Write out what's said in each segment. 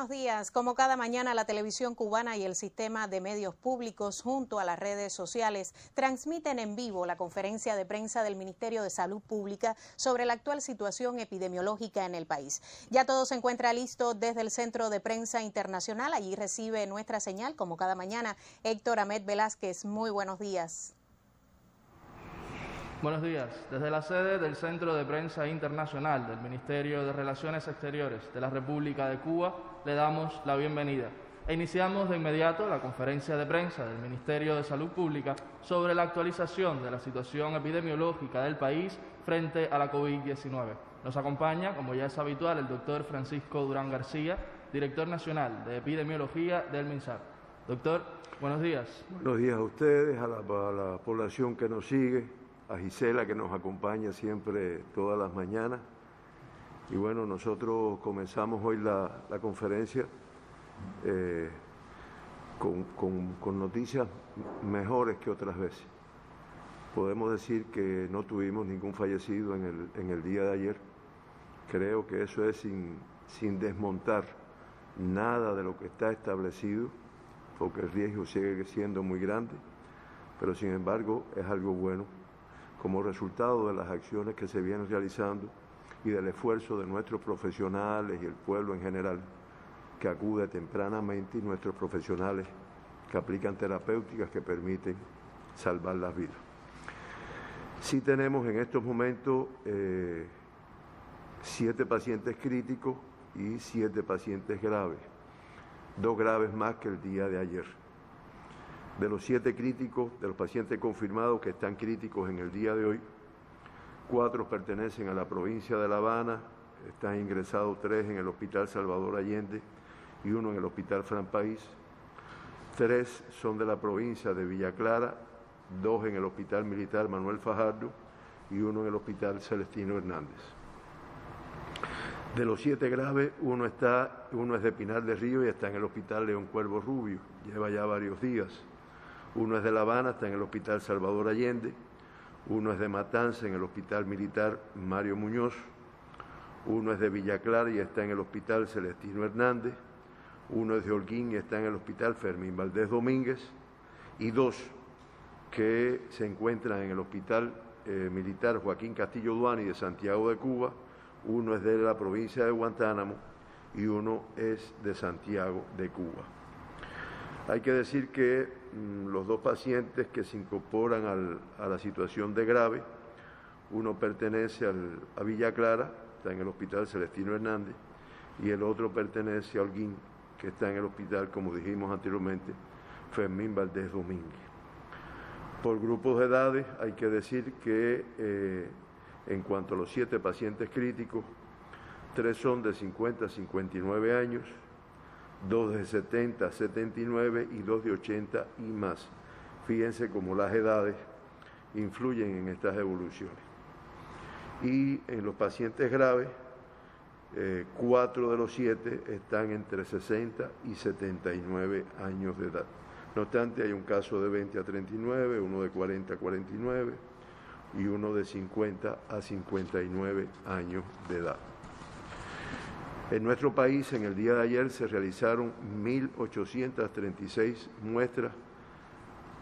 buenos días. Como cada mañana, la televisión cubana y el sistema de medios públicos junto a las redes sociales transmiten en vivo la conferencia de prensa del Ministerio de Salud Pública sobre la actual situación epidemiológica en el país. Ya todo se encuentra listo desde el Centro de Prensa Internacional. Allí recibe nuestra señal, como cada mañana, Héctor Ahmed Velázquez. Muy buenos días. Buenos días. Desde la sede del Centro de Prensa Internacional del Ministerio de Relaciones Exteriores de la República de Cuba, le damos la bienvenida. E iniciamos de inmediato la conferencia de prensa del Ministerio de Salud Pública sobre la actualización de la situación epidemiológica del país frente a la COVID-19. Nos acompaña, como ya es habitual, el doctor Francisco Durán García, director nacional de epidemiología del MINSAR. Doctor, buenos días. Buenos días a ustedes, a la población que nos sigue, a Gisela, que nos acompaña siempre todas las mañanas. Y bueno, nosotros comenzamos hoy la conferencia con noticias mejores que otras veces. Podemos decir que no tuvimos ningún fallecido en el día de ayer. Creo que eso es sin desmontar nada de lo que está establecido, porque el riesgo sigue siendo muy grande, pero sin embargo es algo bueno, como resultado de las acciones que se vienen realizando y del esfuerzo de nuestros profesionales y el pueblo en general, que acude tempranamente, y nuestros profesionales que aplican terapéuticas que permiten salvar las vidas. Sí tenemos en estos momentos 7 pacientes críticos y 7 pacientes graves, 2 graves más que el día de ayer. De los 7 críticos, de los pacientes confirmados que están críticos en el día de hoy, 4 pertenecen a la provincia de La Habana, están ingresados 3 en el Hospital Salvador Allende y 1 en el Hospital Fran País. 3 son de la provincia de Villa Clara, 2 en el Hospital Militar Manuel Fajardo y 1 en el Hospital Celestino Hernández. De los 7 graves, uno es de Pinar del Río y está en el Hospital León Cuervo Rubio, lleva ya varios días. 1 es de La Habana, está en el Hospital Salvador Allende. 1 es de Matanza, en el Hospital Militar Mario Muñoz. 1 es de Villa Clara y está en el Hospital Celestino Hernández. 1 es de Holguín y está en el Hospital Fermín Valdés Domínguez. Y 2 que se encuentran en el Hospital Militar Joaquín Castillo Duani de Santiago de Cuba. 1 es de la provincia de Guantánamo y 1 es de Santiago de Cuba. Hay que decir que los 2 pacientes que se incorporan a la situación de grave, uno pertenece a Villa Clara, está en el Hospital Celestino Hernández, y el otro pertenece a Holguín, que está en el hospital, como dijimos anteriormente, Fermín Valdés Domínguez. Por grupos de edades, hay que decir que en cuanto a los 7 pacientes críticos, 3 son de 50 a 59 años, 2 de 70 a 79 y 2 de 80 y más. Fíjense cómo las edades influyen en estas evoluciones. Y en los pacientes graves, 4 de los 7 están entre 60 y 79 años de edad. No obstante, hay un caso de 20 a 39, uno de 40 a 49 y uno de 50 a 59 años de edad. En nuestro país, en el día de ayer, se realizaron 1.836 muestras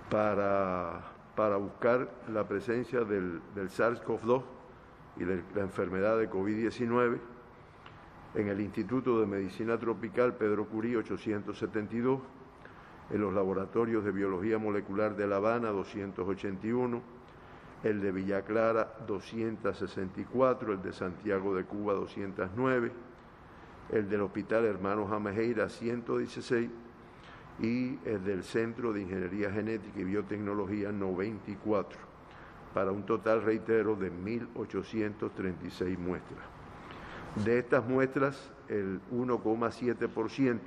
para buscar la presencia del SARS-CoV-2 y la enfermedad de COVID-19. En el Instituto de Medicina Tropical Pedro Curí, 872. En los laboratorios de Biología Molecular de La Habana, 281. El de Villa Clara, 264. El de Santiago de Cuba, 209. El del Hospital Hermanos Amejeira, 116, y el del Centro de Ingeniería Genética y Biotecnología, 94, para un total, reitero, de 1.836 muestras. De estas muestras, el 1,7%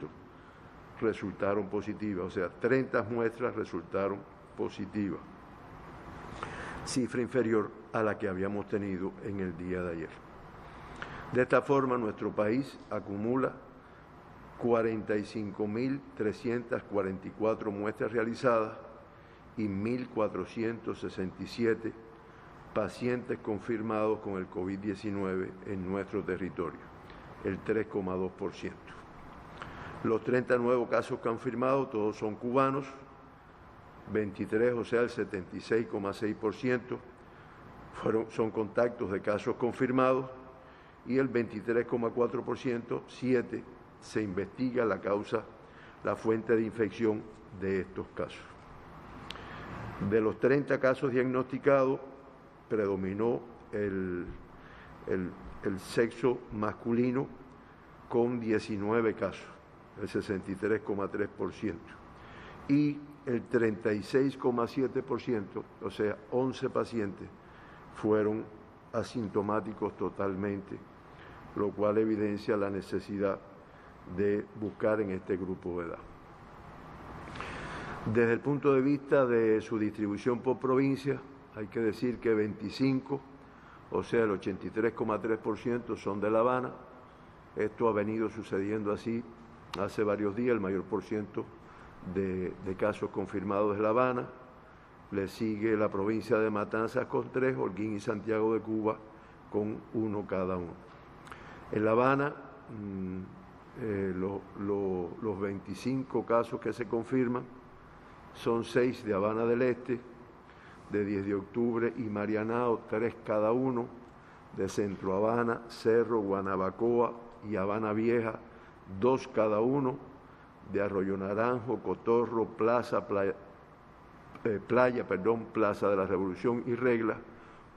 resultaron positivas, o sea, 30 muestras resultaron positivas, cifra inferior a la que habíamos tenido en el día de ayer. De esta forma, nuestro país acumula 45.344 muestras realizadas y 1.467 pacientes confirmados con el COVID-19 en nuestro territorio, el 3,2%. Los 30 nuevos casos confirmados, todos son cubanos, 23, o sea, el 76,6% son contactos de casos confirmados y el 23,4%, 7, se investiga la causa, la fuente de infección de estos casos. De los 30 casos diagnosticados, predominó el sexo masculino con 19 casos, el 63,3%, y el 36,7%, o sea, 11 pacientes, fueron asintomáticos totalmente, lo cual evidencia la necesidad de buscar en este grupo de edad. Desde el punto de vista de su distribución por provincia, hay que decir que 25, o sea, el 83,3% son de La Habana. Esto ha venido sucediendo así hace varios días, el mayor por ciento de casos confirmados de La Habana. Le sigue la provincia de Matanzas con 3, Holguín y Santiago de Cuba con 1 cada uno. En La Habana, los 25 casos que se confirman son 6 de Habana del Este, de 10 de octubre y Marianao, 3 cada uno, de Centro Habana, Cerro, Guanabacoa y Habana Vieja, 2 cada uno, de Arroyo Naranjo, Cotorro, Plaza de la Revolución y Regla,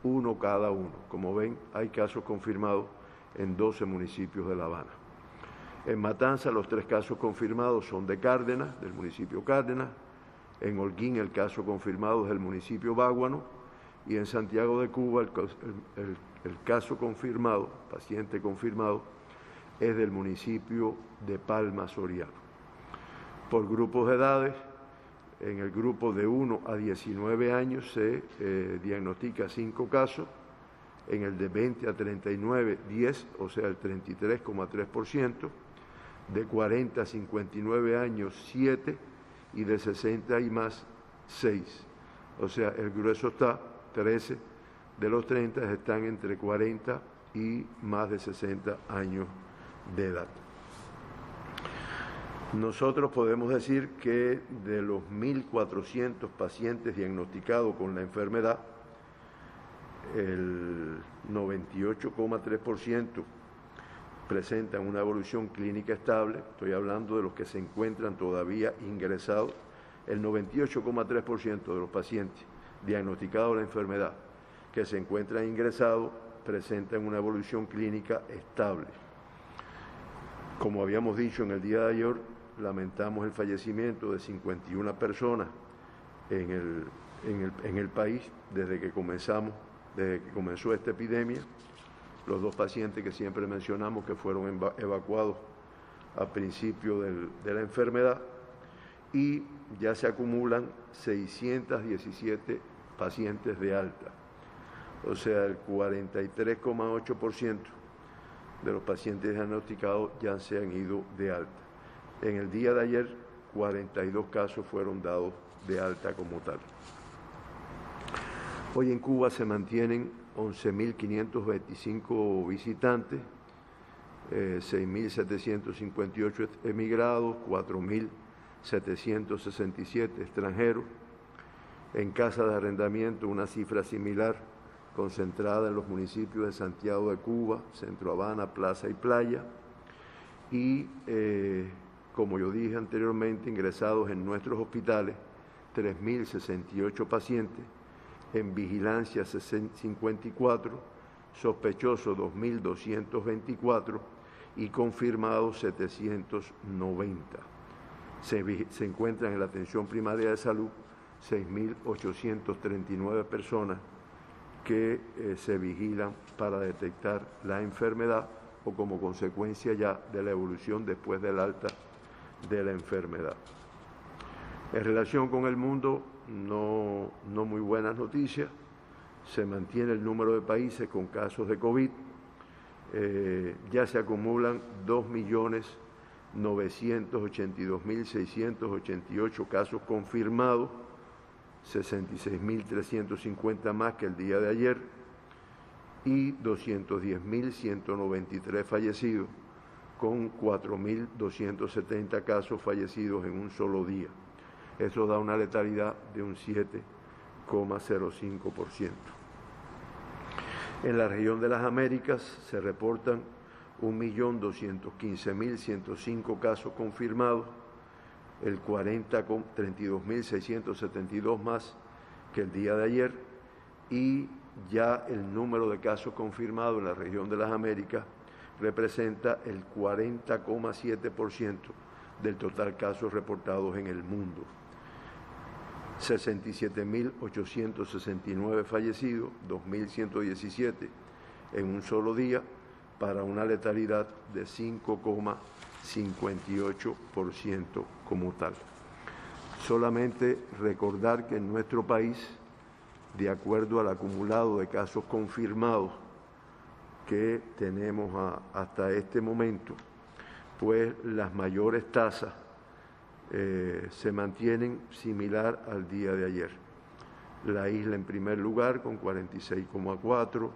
1 cada uno. Como ven, hay casos confirmados en 12 municipios de La Habana. En Matanzas, los 3 casos confirmados son de Cárdenas, del municipio Cárdenas. En Holguín, el caso confirmado es del municipio Báguano. Y en Santiago de Cuba, el caso confirmado, paciente confirmado, es del municipio de Palma Soriano. Por grupos de edades, en el grupo de 1 a 19 años se diagnostica 5 casos, en el de 20 a 39, 10, o sea, el 33,3%, de 40 a 59 años, 7, y de 60 y más, 6. O sea, el grueso está, 13 de los 30 están entre 40 y más de 60 años de edad. Nosotros podemos decir que de los 1.400 pacientes diagnosticados con la enfermedad, el 98,3% presentan una evolución clínica estable. Estoy hablando de los que se encuentran todavía ingresados. El 98,3% de los pacientes diagnosticados de la enfermedad que se encuentran ingresados presentan una evolución clínica estable. Como habíamos dicho en el día de ayer, lamentamos el fallecimiento de 51 personas en el país desde que comenzó esta epidemia. Los 2 pacientes que siempre mencionamos que fueron evacuados a principio de la enfermedad, y ya se acumulan 617 pacientes de alta. O sea, el 43,8% de los pacientes diagnosticados ya se han ido de alta. En el día de ayer, 42 casos fueron dados de alta como tal. Hoy en Cuba se mantienen 11.525 visitantes, 6.758 emigrados, 4.767 extranjeros. En casas de arrendamiento, una cifra similar, concentrada en los municipios de Santiago de Cuba, Centro Habana, Plaza y Playa. Y, como yo dije anteriormente, ingresados en nuestros hospitales, 3.068 pacientes, en vigilancia 54, sospechosos 2.224 y confirmados 790. Se encuentran en la atención primaria de salud 6.839 personas que se vigilan para detectar la enfermedad o como consecuencia ya de la evolución después del alta de la enfermedad. En relación con el mundo, no muy buenas noticias. Se mantiene el número de países con casos de COVID. Ya se acumulan 2.982.688 casos confirmados, 66.350 más que el día de ayer, y 210.193 fallecidos, con 4.270 casos fallecidos en un solo día. Eso da una letalidad de un 7,05%. En la región de las Américas se reportan 1.215.105 casos confirmados, el 32.672 más que el día de ayer, y ya el número de casos confirmados en la región de las Américas representa el 40,7% del total casos reportados en el mundo. 67.869 fallecidos, 2.117 en un solo día, para una letalidad de 5,58% como tal. Solamente recordar que en nuestro país, de acuerdo al acumulado de casos confirmados que tenemos hasta este momento, pues las mayores tasas se mantienen similar al día de ayer. La isla en primer lugar con 46,4,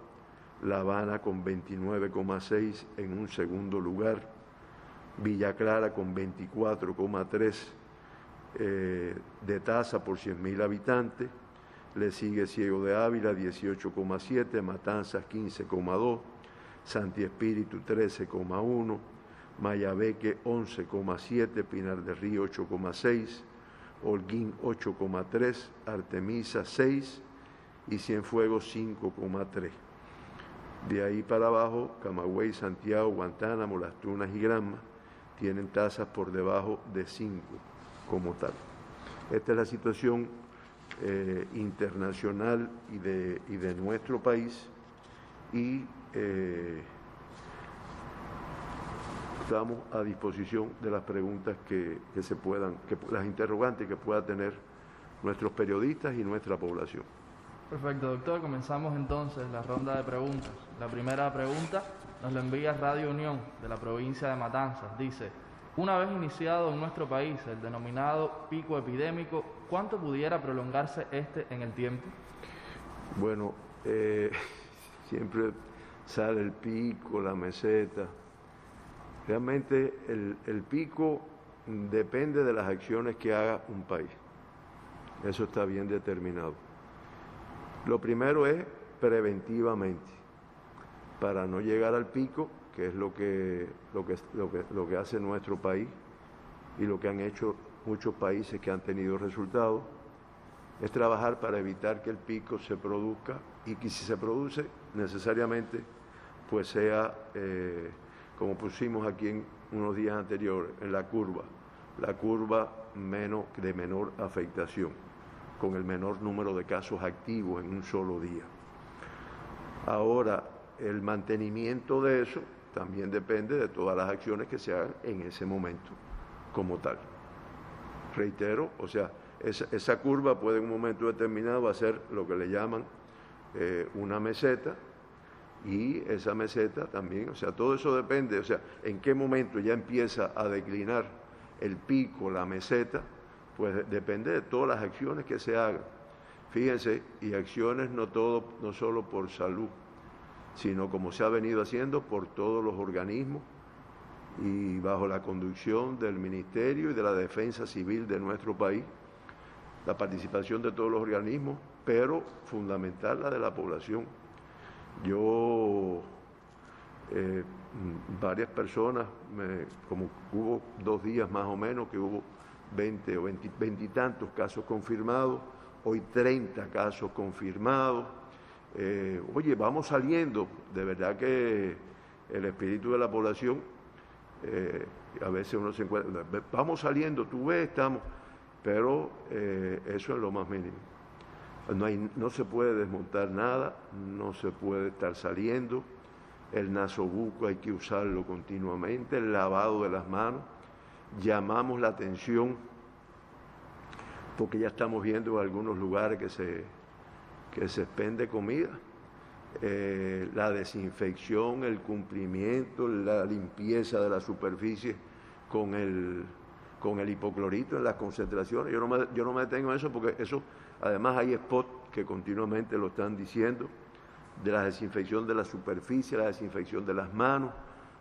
La Habana con 29,6 en un segundo lugar, Villa Clara con 24,3 de tasa por 100.000 habitantes, le sigue Ciego de Ávila 18,7, Matanzas 15,2, Santi Espíritu 13,1, Mayabeque 11,7, Pinar del Río 8,6, Holguín 8,3, Artemisa 6 y Cienfuegos 5,3. De ahí para abajo, Camagüey, Santiago, Guantánamo, Las Tunas y Granma tienen tasas por debajo de 5 como tal. Esta es la situación internacional y de nuestro país, y estamos a disposición de las preguntas que se puedan, las interrogantes que puedan tener nuestros periodistas y nuestra población. Perfecto, doctor. Comenzamos entonces la ronda de preguntas. La primera pregunta nos la envía Radio Unión de la provincia de Matanzas. Dice: una vez iniciado en nuestro país el denominado pico epidémico, ¿cuánto pudiera prolongarse este en el tiempo? Bueno, siempre sale el pico, la meseta. Realmente el pico depende de las acciones que haga un país. Eso está bien determinado. Lo primero es preventivamente, para no llegar al pico, que es lo que hace nuestro país y lo que han hecho muchos países que han tenido resultados, es trabajar para evitar que el pico se produzca, y que si se produce necesariamente pues sea como pusimos aquí en unos días anteriores, en la curva de menor afectación, con el menor número de casos activos en un solo día. Ahora, el mantenimiento de eso también depende de todas las acciones que se hagan en ese momento como tal. Reitero, o sea, esa curva puede en un momento determinado hacer lo que le llaman una meseta, y esa meseta también, o sea, todo eso depende, o sea, en qué momento ya empieza a declinar el pico, la meseta, pues depende de todas las acciones que se hagan. Fíjense, y acciones no solo por salud, sino como se ha venido haciendo por todos los organismos y bajo la conducción del Ministerio y de la Defensa Civil de nuestro país, la participación de todos los organismos, pero fundamental la de la población. Varias personas, como hubo 2 días más o menos que hubo 20 y tantos casos confirmados, hoy 30 casos confirmados. Oye, vamos saliendo, de verdad que el espíritu de la población, a veces uno se encuentra, vamos saliendo, tú ves, estamos, pero eso es lo más mínimo. No se puede desmontar nada, no se puede estar saliendo, el nasobuco hay que usarlo continuamente, el lavado de las manos. Llamamos la atención porque ya estamos viendo en algunos lugares que se expende comida, la desinfección, el cumplimiento, la limpieza de la superficie con el hipoclorito en las concentraciones. Yo no me detengo en eso porque eso, además hay spots que continuamente lo están diciendo, de la desinfección de la superficie, la desinfección de las manos,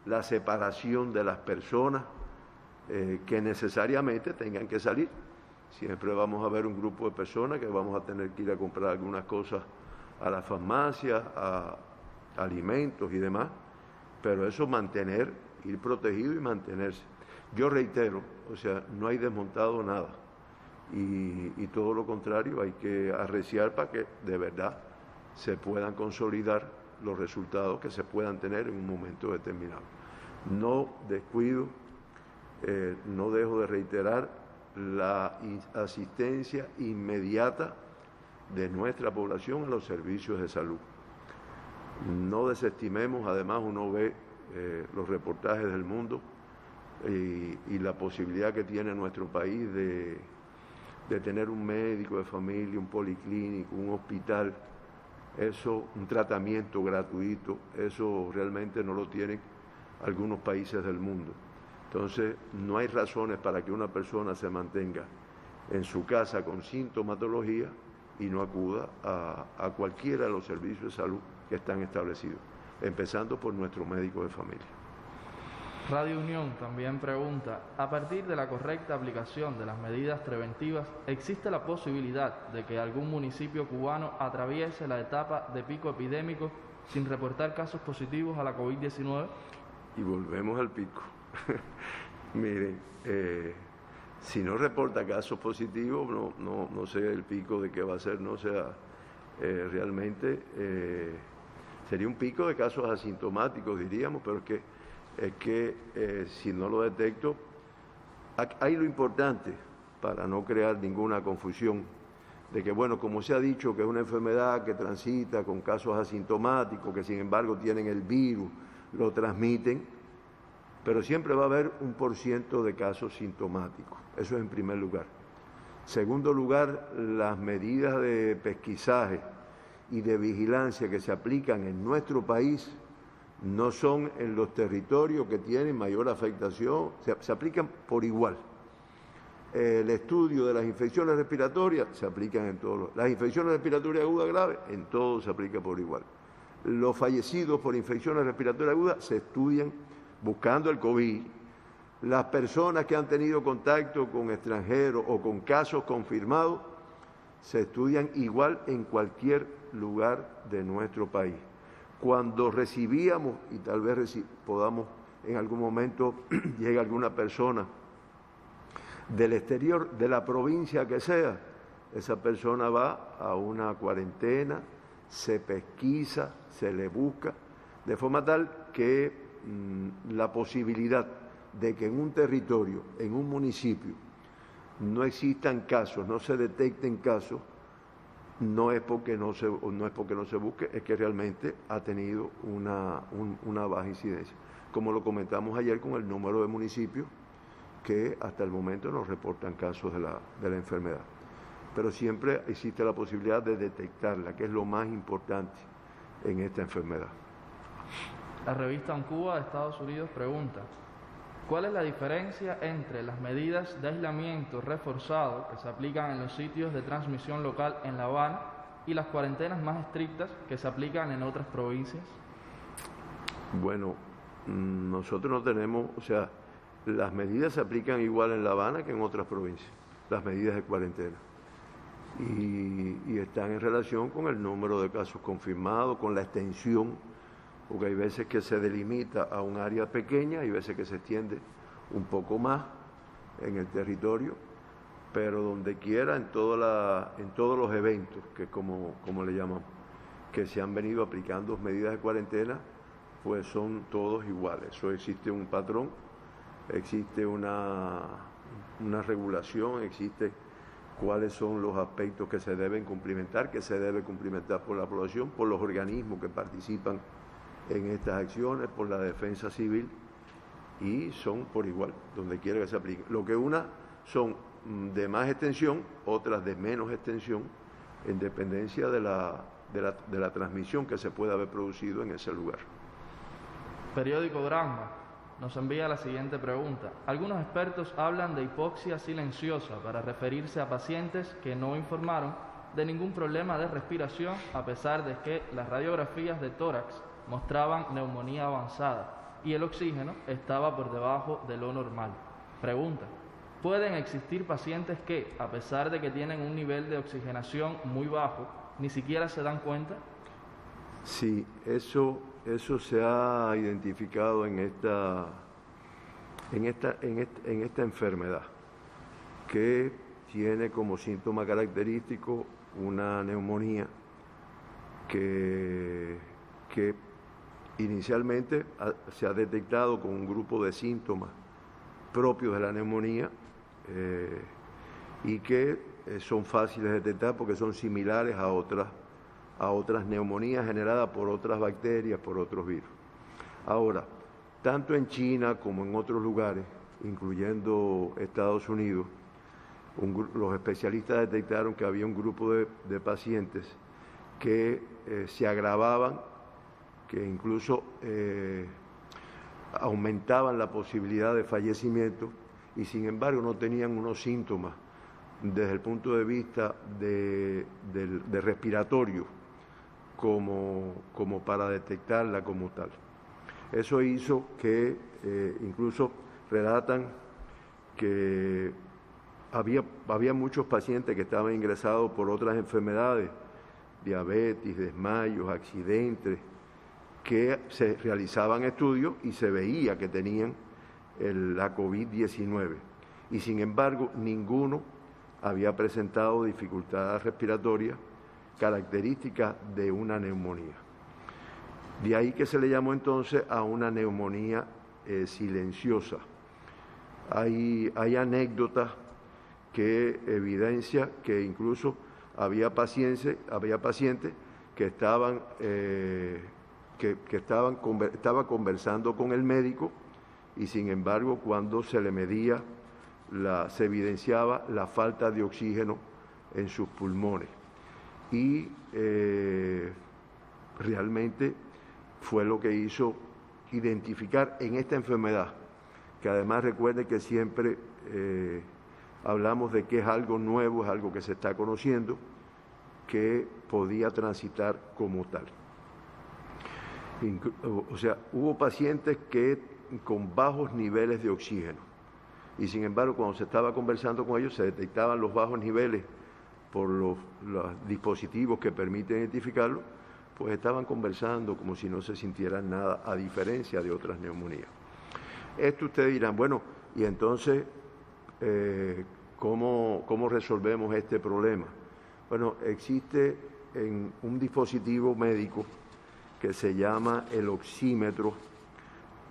la separación de las personas que necesariamente tengan que salir. Siempre vamos a ver un grupo de personas que vamos a tener que ir a comprar algunas cosas a la farmacia, a alimentos y demás, pero eso ir protegido y mantenerse. Yo reitero, o sea, no hay desmontado nada y todo lo contrario, hay que arreciar para que de verdad se puedan consolidar los resultados que se puedan tener en un momento determinado. No descuido, no dejo de reiterar la asistencia inmediata de nuestra población a los servicios de salud. No desestimemos, además uno ve los reportajes del mundo y la posibilidad que tiene nuestro país de tener un médico de familia, un policlínico, un hospital, eso, un tratamiento gratuito, eso realmente no lo tienen algunos países del mundo. Entonces, no hay razones para que una persona se mantenga en su casa con sintomatología y no acuda a cualquiera de los servicios de salud que están establecidos, empezando por nuestro médico de familia. Radio Unión también pregunta, a partir de la correcta aplicación de las medidas preventivas, ¿existe la posibilidad de que algún municipio cubano atraviese la etapa de pico epidémico sin reportar casos positivos a la COVID-19? Y volvemos al pico. Miren, si no reporta casos positivos, no sé el pico de qué va a ser, no sea, realmente sería un pico de casos asintomáticos, diríamos, pero es que si no lo detecto, hay lo importante, para no crear ninguna confusión, de que, bueno, como se ha dicho que es una enfermedad que transita con casos asintomáticos, que sin embargo tienen el virus, lo transmiten, pero siempre va a haber 1% de casos sintomáticos, eso es en primer lugar. Segundo lugar, las medidas de pesquisaje y de vigilancia que se aplican en nuestro país no son en los territorios que tienen mayor afectación, se aplican por igual. El estudio de las infecciones respiratorias se aplican en todos. Las infecciones respiratorias agudas graves, en todos se aplica por igual. Los fallecidos por infecciones respiratorias agudas se estudian buscando el COVID. Las personas que han tenido contacto con extranjeros o con casos confirmados se estudian igual en cualquier lugar de nuestro país. Cuando recibíamos, y tal vez podamos en algún momento llegue alguna persona del exterior, de la provincia que sea, esa persona va a una cuarentena, se pesquisa, se le busca, de forma tal que la posibilidad de que en un territorio, en un municipio, no existan casos, no se detecten casos, no es porque no se busque, es que realmente ha tenido una baja incidencia. Como lo comentamos ayer con el número de municipios que hasta el momento nos reportan casos de la enfermedad. Pero siempre existe la posibilidad de detectarla, que es lo más importante en esta enfermedad. La revista Cuba de Estados Unidos pregunta, ¿cuál es la diferencia entre las medidas de aislamiento reforzado que se aplican en los sitios de transmisión local en La Habana y las cuarentenas más estrictas que se aplican en otras provincias? Bueno, nosotros no tenemos, o sea, las medidas se aplican igual en La Habana que en otras provincias, las medidas de cuarentena. Y están en relación con el número de casos confirmados, con la extensión, porque hay veces que se delimita a un área pequeña, hay veces que se extiende un poco más en el territorio, pero donde quiera, en todos los eventos, que como le llamamos, que se han venido aplicando medidas de cuarentena, pues son todos iguales. Eso existe un patrón, existe una regulación, existe cuáles son los aspectos que se deben cumplimentar, que se debe cumplimentar por la población, por los organismos que participan en estas acciones, por la defensa civil, y son por igual, donde quiera que se aplique. Lo que unas son de más extensión, otras de menos extensión, en dependencia de la transmisión que se pueda haber producido en ese lugar. Periódico Granma nos envía la siguiente pregunta. Algunos expertos hablan de hipoxia silenciosa para referirse a pacientes que no informaron de ningún problema de respiración a pesar de que las radiografías de tórax mostraban neumonía avanzada. y el oxígeno estaba por debajo de lo normal. Pregunta: ¿pueden existir pacientes que, a pesar de que tienen un nivel de oxigenación muy bajo, ni siquiera se dan cuenta? Sí, eso se ha identificado en esta enfermedad, que tiene como síntoma característico una neumonía que inicialmente se ha detectado con un grupo de síntomas propios de la neumonía y que son fáciles de detectar porque son similares a otras neumonías generadas por otras bacterias, por otros virus. Ahora, tanto en China como en otros lugares, incluyendo Estados Unidos, los especialistas detectaron que había un grupo de pacientes que se agravaban, que incluso aumentaban la posibilidad de fallecimiento y sin embargo no tenían unos síntomas desde el punto de vista de respiratorio como para detectarla como tal. Eso hizo que incluso relatan que había muchos pacientes que estaban ingresados por otras enfermedades, diabetes, desmayos, accidentes, que se realizaban estudios y se veía que tenían la COVID-19 y sin embargo ninguno había presentado dificultades respiratorias características de una neumonía. De ahí que se le llamó entonces a una neumonía silenciosa. Hay anécdotas que evidencia que incluso había pacientes que estaban estaba conversando con el médico y sin embargo cuando se le medía se evidenciaba la falta de oxígeno en sus pulmones y realmente fue lo que hizo identificar en esta enfermedad, que además recuerde que siempre hablamos de que es algo nuevo, es algo que se está conociendo, que podía transitar como tal. O sea, hubo pacientes que con bajos niveles de oxígeno y sin embargo cuando se estaba conversando con ellos se detectaban los bajos niveles por los dispositivos que permiten identificarlo, pues estaban conversando como si no se sintieran nada, a diferencia de otras neumonías. Esto ustedes dirán, bueno, y entonces, ¿cómo resolvemos este problema? Bueno, existe un dispositivo médico que se llama el oxímetro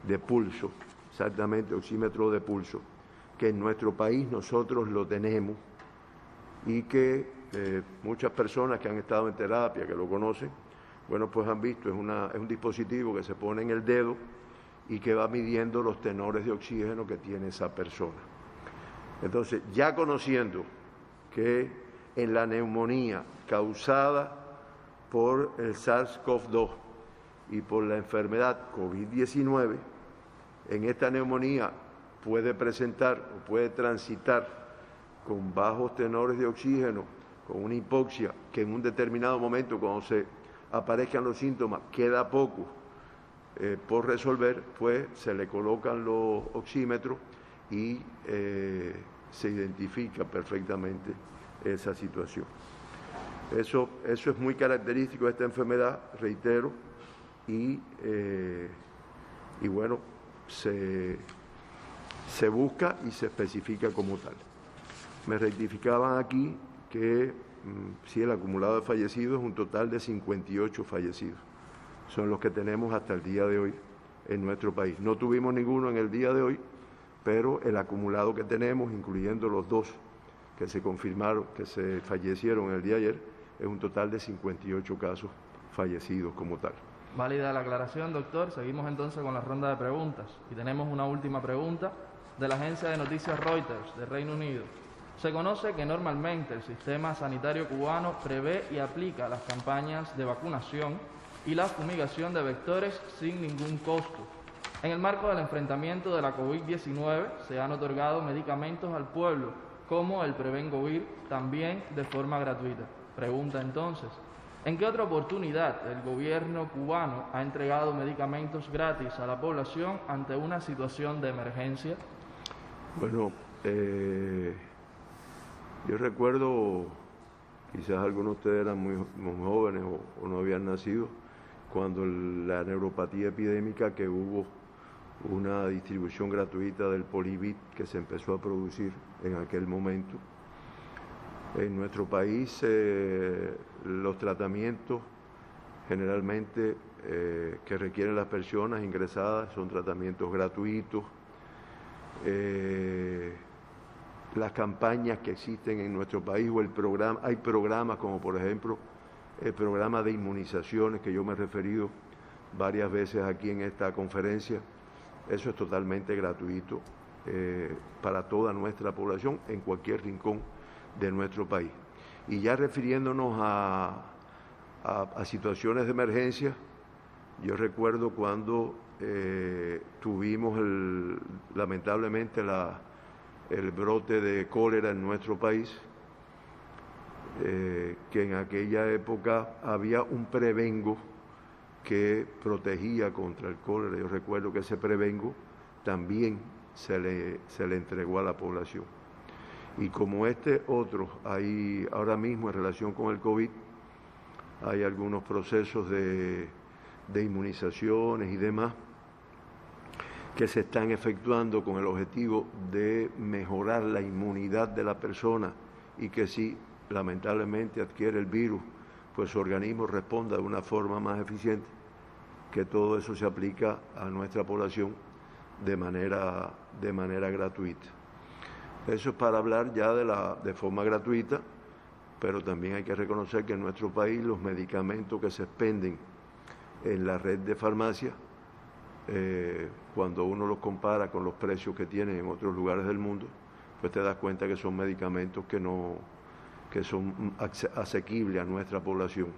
de pulso, exactamente, oxímetro de pulso, que en nuestro país nosotros lo tenemos y que muchas personas que han estado en terapia, que lo conocen, bueno, pues han visto, es un dispositivo que se pone en el dedo y que va midiendo los tenores de oxígeno que tiene esa persona. Entonces, ya conociendo que en la neumonía causada por el SARS-CoV-2 y por la enfermedad COVID-19, en esta neumonía puede presentar o puede transitar con bajos tenores de oxígeno, con una hipoxia, que en un determinado momento, cuando se aparezcan los síntomas, queda poco por resolver, pues se le colocan los oxímetros y se identifica perfectamente esa situación. Eso es muy característico de esta enfermedad, reitero, y bueno, se busca y se especifica como tal. Me rectificaban aquí que sí, el acumulado de fallecidos es un total de 58 fallecidos. Son los que tenemos hasta el día de hoy en nuestro país. No tuvimos ninguno en el día de hoy, pero el acumulado que tenemos, incluyendo los dos que se confirmaron, que se fallecieron el día de ayer, es un total de 58 casos fallecidos como tal. Válida la aclaración, doctor. Seguimos entonces con la ronda de preguntas. Y tenemos una última pregunta de la agencia de noticias Reuters, de Reino Unido. Se conoce que normalmente el sistema sanitario cubano prevé y aplica las campañas de vacunación y la fumigación de vectores sin ningún costo. En el marco del enfrentamiento de la COVID-19 se han otorgado medicamentos al pueblo, como el Prevengovir, también de forma gratuita. Pregunta entonces, ¿En qué otra oportunidad el gobierno cubano ha entregado medicamentos gratis a la población ante una situación de emergencia? Bueno, yo recuerdo, quizás algunos de ustedes eran muy jóvenes o no habían nacido, cuando la neuropatía epidémica, que hubo una distribución gratuita del Polivit que se empezó a producir en aquel momento. En nuestro país los tratamientos generalmente que requieren las personas ingresadas son tratamientos gratuitos. Las campañas que existen en nuestro país o hay programas como por ejemplo el programa de inmunizaciones que yo me he referido varias veces aquí en esta conferencia. Eso es totalmente gratuito para toda nuestra población en cualquier rincón de nuestro país. Y ya refiriéndonos a situaciones de emergencia, yo recuerdo cuando tuvimos lamentablemente el brote de cólera en nuestro país, que en aquella época había un prevengo que protegía contra el cólera. Yo recuerdo que ese prevengo también se le entregó a la población. Y como otros, hay ahora mismo en relación con el COVID, hay algunos procesos de inmunizaciones y demás que se están efectuando con el objetivo de mejorar la inmunidad de la persona y que si lamentablemente adquiere el virus, pues su organismo responda de una forma más eficiente, que todo eso se aplica a nuestra población de manera gratuita. Eso es para hablar ya de forma gratuita, pero también hay que reconocer que en nuestro país los medicamentos que se expenden en la red de farmacias, cuando uno los compara con los precios que tienen en otros lugares del mundo, pues te das cuenta que son medicamentos que son asequibles a nuestra población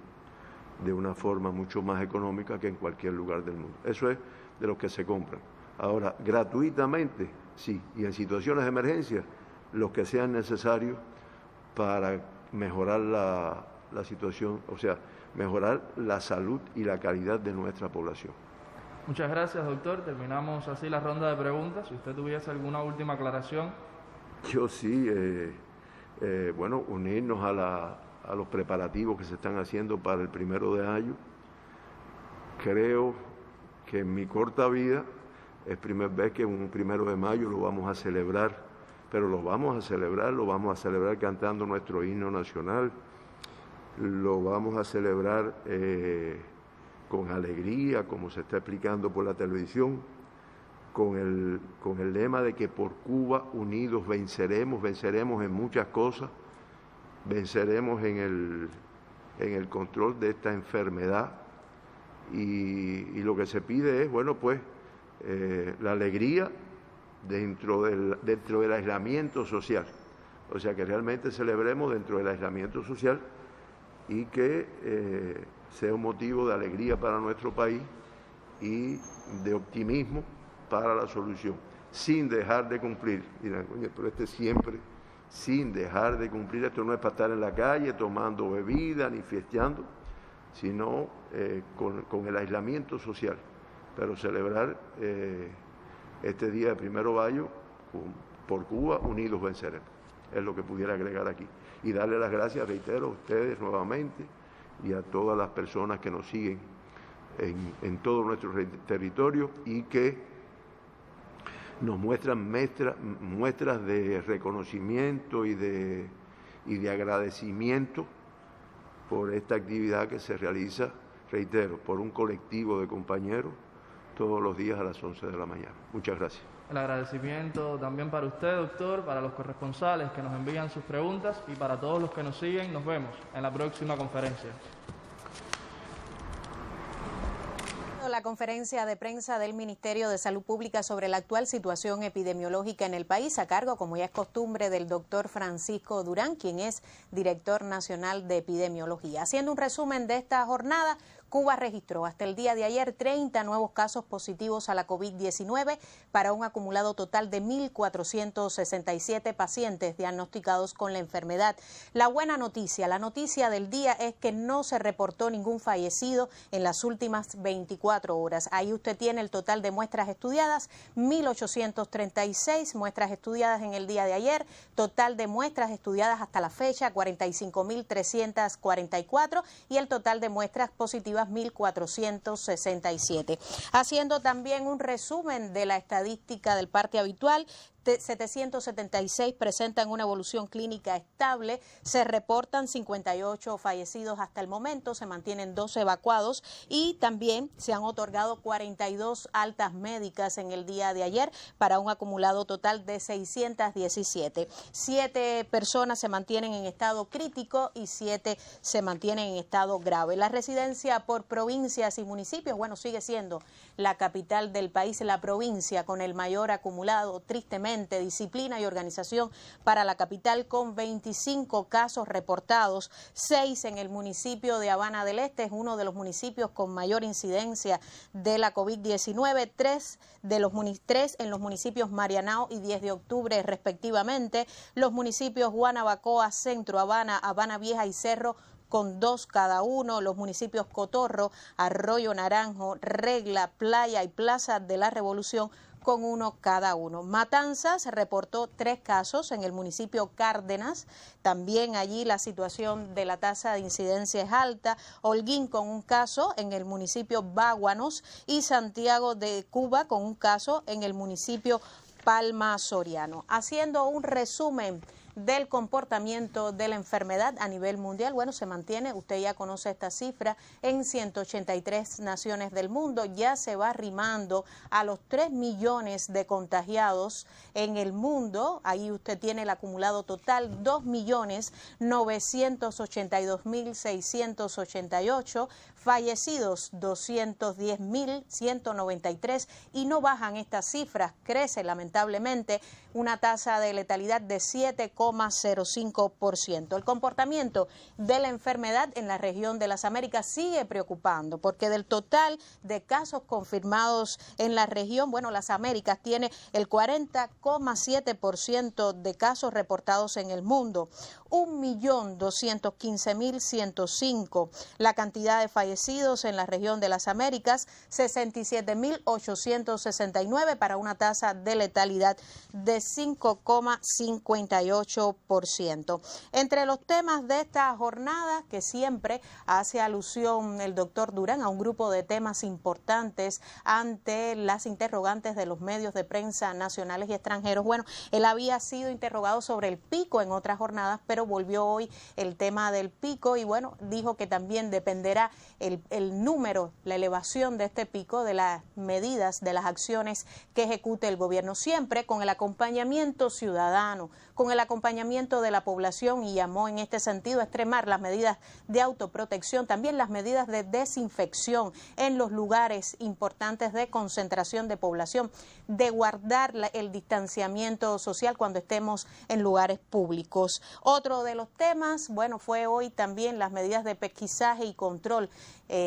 de una forma mucho más económica que en cualquier lugar del mundo. Eso es de los que se compran. Ahora, gratuitamente, sí, y en situaciones de emergencia, los que sean necesarios para mejorar la situación, o sea, mejorar la salud y la calidad de nuestra población. Muchas gracias, doctor. Terminamos así la ronda de preguntas. Si usted tuviese alguna última aclaración. Yo sí, bueno, unirnos a los preparativos que se están haciendo para el 1 de mayo. Creo que en mi corta vida es primera vez que un 1 de mayo lo vamos a celebrar, pero lo vamos a celebrar cantando nuestro himno nacional, lo vamos a celebrar con alegría, como se está explicando por la televisión, con el lema de que por Cuba unidos venceremos en muchas cosas, venceremos en el control de esta enfermedad y lo que se pide es, bueno, pues la alegría dentro del aislamiento social, o sea que realmente celebremos dentro del aislamiento social y que sea un motivo de alegría para nuestro país y de optimismo para la solución, sin dejar de cumplir. Dirán, coño, pero siempre, sin dejar de cumplir, esto no es para estar en la calle tomando bebida ni fiesteando, sino con el aislamiento social, pero celebrar este día de 1 de mayo por Cuba, unidos venceremos, es lo que pudiera agregar aquí. Y darle las gracias, reitero, a ustedes nuevamente y a todas las personas que nos siguen en todo nuestro territorio y que nos muestran muestras de reconocimiento y de agradecimiento por esta actividad que se realiza, reitero, por un colectivo de compañeros todos los días a las 11 de la mañana. Muchas gracias. El agradecimiento también para usted, doctor, para los corresponsales que nos envían sus preguntas y para todos los que nos siguen. Nos vemos en la próxima conferencia. La conferencia de prensa del Ministerio de Salud Pública sobre la actual situación epidemiológica en el país, a cargo, como ya es costumbre, del doctor Francisco Durán, quien es director nacional de epidemiología. Haciendo un resumen de esta jornada, Cuba registró hasta el día de ayer 30 nuevos casos positivos a la COVID-19 para un acumulado total de 1.467 pacientes diagnosticados con la enfermedad. La buena noticia, la noticia del día es que no se reportó ningún fallecido en las últimas 24 horas. Ahí usted tiene el total de muestras estudiadas, 1.836 muestras estudiadas en el día de ayer, total de muestras estudiadas hasta la fecha 45.344 y el total de muestras positivas 1.467. Haciendo también un resumen de la estadística del parte habitual, 776 presentan una evolución clínica estable, se reportan 58 fallecidos hasta el momento, se mantienen 2 evacuados y también se han otorgado 42 altas médicas en el día de ayer para un acumulado total de 617. 7 personas se mantienen en estado crítico y 7 se mantienen en estado grave. La residencia por provincias y municipios, bueno, sigue siendo la capital del país, la provincia con el mayor acumulado, tristemente, disciplina y organización para la capital con 25 casos reportados, 6 en el municipio de Habana del Este, es uno de los municipios con mayor incidencia de la COVID-19, 3 en los municipios Marianao y 10 de octubre respectivamente, los municipios Guanabacoa, Centro, Habana, Habana Vieja y Cerro con 2 cada uno, los municipios Cotorro, Arroyo Naranjo, Regla, Playa y Plaza de la Revolución con 1 cada uno. Matanzas reportó 3 casos en el municipio Cárdenas, también allí la situación de la tasa de incidencia es alta, Holguín con 1 caso en el municipio Báguanos y Santiago de Cuba con 1 caso en el municipio Palma Soriano. Haciendo un resumen del comportamiento de la enfermedad a nivel mundial, bueno, se mantiene, usted ya conoce esta cifra, en 183 naciones del mundo, ya se va arrimando a los 3 millones de contagiados en el mundo, ahí usted tiene el acumulado total, 2.982.688, fallecidos 210.193 y no bajan estas cifras, crece lamentablemente una tasa de letalidad de 7,05%. El comportamiento de la enfermedad en la región de las Américas sigue preocupando porque del total de casos confirmados en la región, bueno, las Américas tiene el 40,7% de casos reportados en el mundo, 1.215.105. La cantidad de fallecidos en la región de las Américas, 67.869 para una tasa de letalidad de 5,58%. Entre los temas de esta jornada, que siempre hace alusión el doctor Durán a un grupo de temas importantes ante las interrogantes de los medios de prensa nacionales y extranjeros. Bueno, él había sido interrogado sobre el pico en otras jornadas, pero volvió hoy el tema del pico y bueno, dijo que también dependerá el número, la elevación de este pico, de las medidas, de las acciones que ejecute el gobierno, siempre con el acompañamiento ciudadano, con el acompañamiento de la población, y llamó en este sentido a extremar las medidas de autoprotección, también las medidas de desinfección en los lugares importantes de concentración de población, de guardar el distanciamiento social cuando estemos en lugares públicos. Otro de los temas, bueno, fue hoy también las medidas de pesquisaje y control.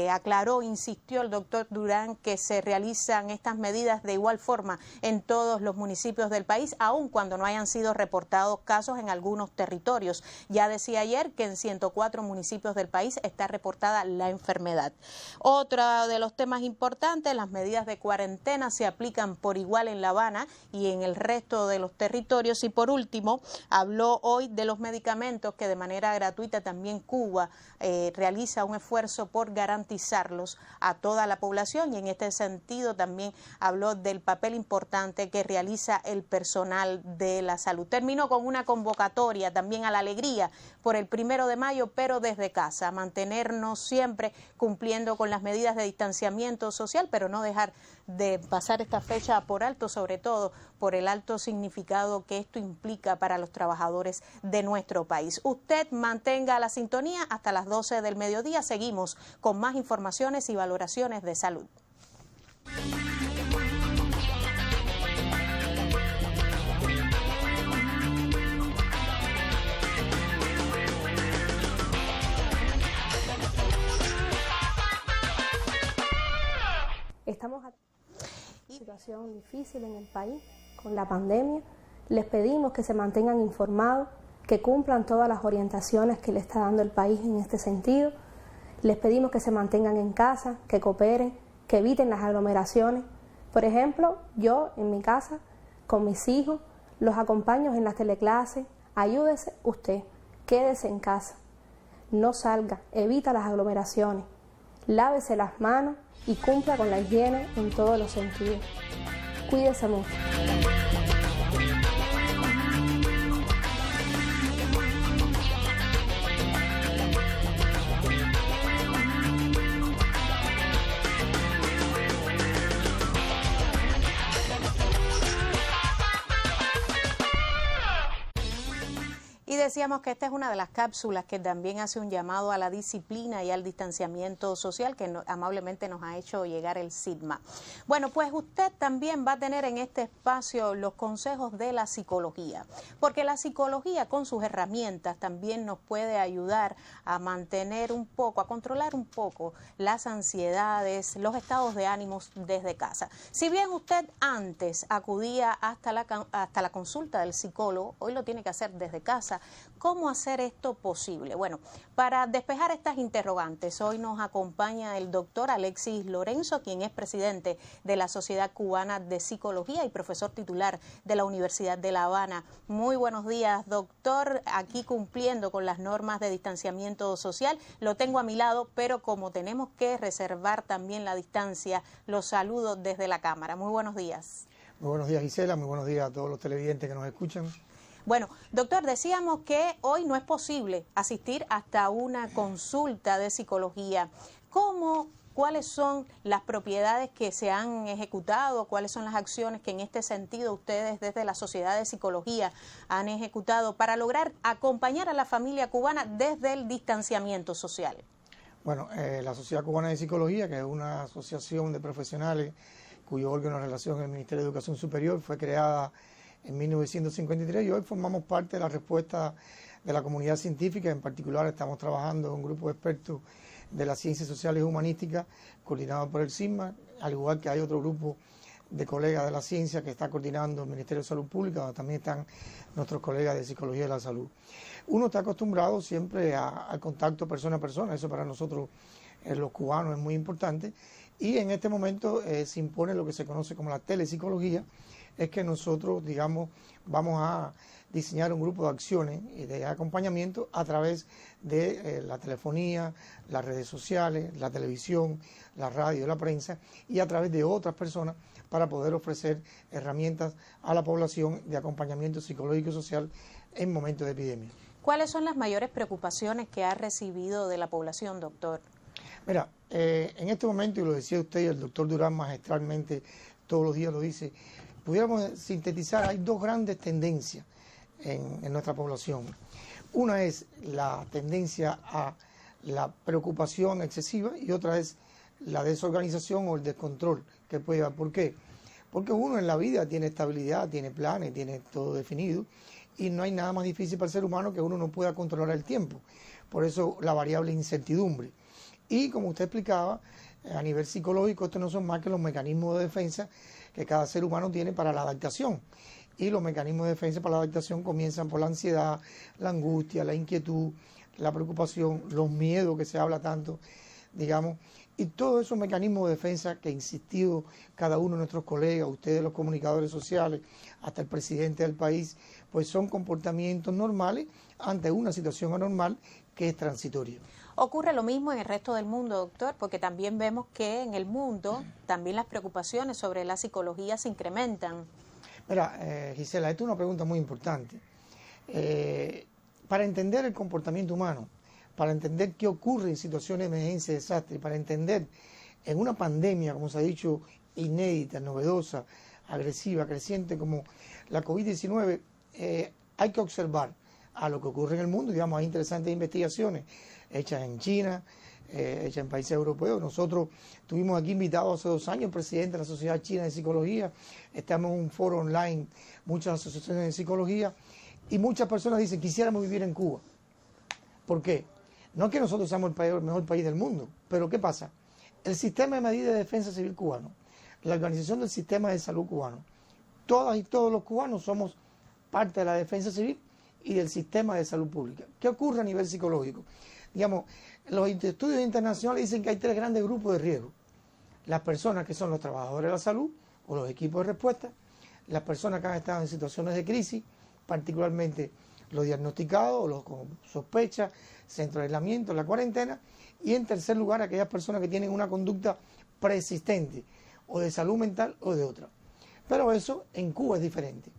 Aclaró, insistió el doctor Durán que se realizan estas medidas de igual forma en todos los municipios del país, aun cuando no hayan sido reportados casos en algunos territorios. Ya decía ayer que en 104 municipios del país está reportada la enfermedad. Otro de los temas importantes, las medidas de cuarentena se aplican por igual en La Habana y en el resto de los territorios. Y por último, habló hoy de los medicamentos que de manera gratuita también Cuba realiza un esfuerzo por garantizarlos a toda la población, y en este sentido también habló del papel importante que realiza el personal de la salud. Terminó con una convocatoria también a la alegría por el 1 de mayo, pero desde casa, mantenernos siempre cumpliendo con las medidas de distanciamiento social, pero no dejar de pasar esta fecha por alto, sobre todo por el alto significado que esto implica para los trabajadores de nuestro país. Usted mantenga la sintonía hasta las 12 del mediodía. Seguimos con más informaciones y valoraciones de salud. Estamos en una situación difícil en el país con la pandemia. Les pedimos que se mantengan informados, que cumplan todas las orientaciones que le está dando el país en este sentido. Les pedimos que se mantengan en casa, que cooperen, que eviten las aglomeraciones. Por ejemplo, yo en mi casa, con mis hijos, los acompaño en las teleclases. Ayúdese usted, quédese en casa, no salga, evita las aglomeraciones, lávese las manos y cumpla con la higiene en todos los sentidos. Cuídese mucho. Decíamos que esta es una de las cápsulas que también hace un llamado a la disciplina y al distanciamiento social que amablemente nos ha hecho llegar el SIDMA. Bueno, pues usted también va a tener en este espacio los consejos de la psicología, porque la psicología con sus herramientas también nos puede ayudar a mantener un poco, a controlar un poco las ansiedades, los estados de ánimos desde casa. Si bien usted antes acudía hasta la consulta del psicólogo, hoy lo tiene que hacer desde casa. ¿Cómo hacer esto posible? Bueno, para despejar estas interrogantes, hoy nos acompaña el doctor Alexis Lorenzo, quien es presidente de la Sociedad Cubana de Psicología y profesor titular de la Universidad de La Habana. Muy buenos días, doctor. Aquí cumpliendo con las normas de distanciamiento social, lo tengo a mi lado, pero como tenemos que reservar también la distancia, los saludo desde la cámara. Muy buenos días. Muy buenos días, Gisela. Muy buenos días a todos los televidentes que nos escuchan. Bueno, doctor, decíamos que hoy no es posible asistir hasta una consulta de psicología. ¿Cuáles son las propiedades que se han ejecutado? ¿Cuáles son las acciones que en este sentido ustedes desde la Sociedad de Psicología han ejecutado para lograr acompañar a la familia cubana desde el distanciamiento social? Bueno, la Sociedad Cubana de Psicología, que es una asociación de profesionales cuyo órgano de relación es el Ministerio de Educación Superior, fue creada en 1953 y hoy formamos parte de la respuesta de la comunidad científica. En particular estamos trabajando en un grupo de expertos de las ciencias sociales y humanísticas coordinado por el SIDMA, al igual que hay otro grupo de colegas de la ciencia que está coordinando el Ministerio de Salud Pública, donde también están nuestros colegas de Psicología de la Salud. Uno está acostumbrado siempre al contacto persona a persona, eso para nosotros los cubanos es muy importante, y en este momento se impone lo que se conoce como la telepsicología. Es que nosotros, digamos, vamos a diseñar un grupo de acciones y de acompañamiento a través de la telefonía, las redes sociales, la televisión, la radio, la prensa y a través de otras personas para poder ofrecer herramientas a la población de acompañamiento psicológico y social en momentos de epidemia. ¿Cuáles son las mayores preocupaciones que ha recibido de la población, doctor? Mira, en este momento, y lo decía usted y el doctor Durán magistralmente todos los días lo dice, pudiéramos sintetizar, hay dos grandes tendencias en nuestra población. Una es la tendencia a la preocupación excesiva y otra es la desorganización o el descontrol que puede haber. ¿Por qué? Porque uno en la vida tiene estabilidad, tiene planes, tiene todo definido y no hay nada más difícil para el ser humano que uno no pueda controlar el tiempo. Por eso la variable incertidumbre. Y como usted explicaba, a nivel psicológico, estos no son más que los mecanismos de defensa que cada ser humano tiene para la adaptación. Y los mecanismos de defensa para la adaptación comienzan por la ansiedad, la angustia, la inquietud, la preocupación, los miedos que se habla tanto, digamos. Y todos esos mecanismos de defensa que ha insistido cada uno de nuestros colegas, ustedes los comunicadores sociales, hasta el presidente del país, pues son comportamientos normales ante una situación anormal que es transitoria. ¿Ocurre lo mismo en el resto del mundo, doctor? Porque también vemos que en el mundo también las preocupaciones sobre la psicología se incrementan. Mira, Gisela, esta es una pregunta muy importante. Para entender el comportamiento humano, para entender qué ocurre en situaciones de emergencia y desastre, para entender en una pandemia, como se ha dicho, inédita, novedosa, agresiva, creciente como la COVID-19, hay que observar a lo que ocurre en el mundo. Digamos, hay interesantes investigaciones hechas en China, hechas en países europeos. Nosotros tuvimos aquí invitados hace 2 años el presidente de la Sociedad China de Psicología, estamos en un foro online, muchas asociaciones de psicología, y muchas personas dicen, quisiéramos vivir en Cuba. ¿Por qué? No es que nosotros seamos el mejor país del mundo, pero ¿qué pasa? El sistema de medidas de defensa civil cubano la organización del sistema de salud cubano. Todas y todos los cubanos somos parte de la defensa civil y del sistema de salud pública. ¿Qué ocurre a nivel psicológico? Digamos, los estudios internacionales dicen que hay 3 grandes grupos de riesgo. Las personas que son los trabajadores de la salud o los equipos de respuesta, las personas que han estado en situaciones de crisis, particularmente los diagnosticados o los con sospecha, centro de aislamiento, la cuarentena, y en tercer lugar aquellas personas que tienen una conducta persistente o de salud mental o de otra. Pero eso en Cuba es diferente.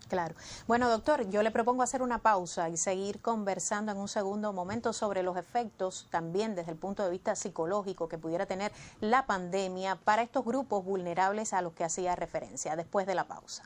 Claro. Bueno, doctor, yo le propongo hacer una pausa y seguir conversando en un segundo momento sobre los efectos también desde el punto de vista psicológico que pudiera tener la pandemia para estos grupos vulnerables a los que hacía referencia, después de la pausa.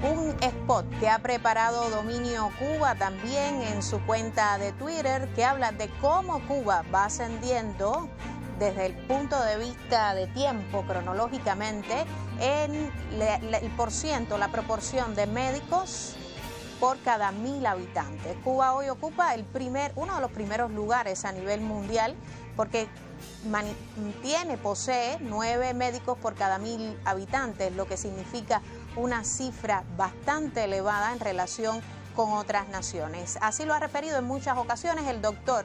Un spot que ha preparado Dominio Cuba también en su cuenta de Twitter que habla de cómo Cuba va ascendiendo desde el punto de vista de tiempo cronológicamente en la proporción de médicos por cada 1000 habitantes. Cuba hoy ocupa uno de los primeros lugares a nivel mundial porque posee 9 médicos por cada 1000 habitantes, lo que significa una cifra bastante elevada en relación con otras naciones. Así lo ha referido en muchas ocasiones el doctor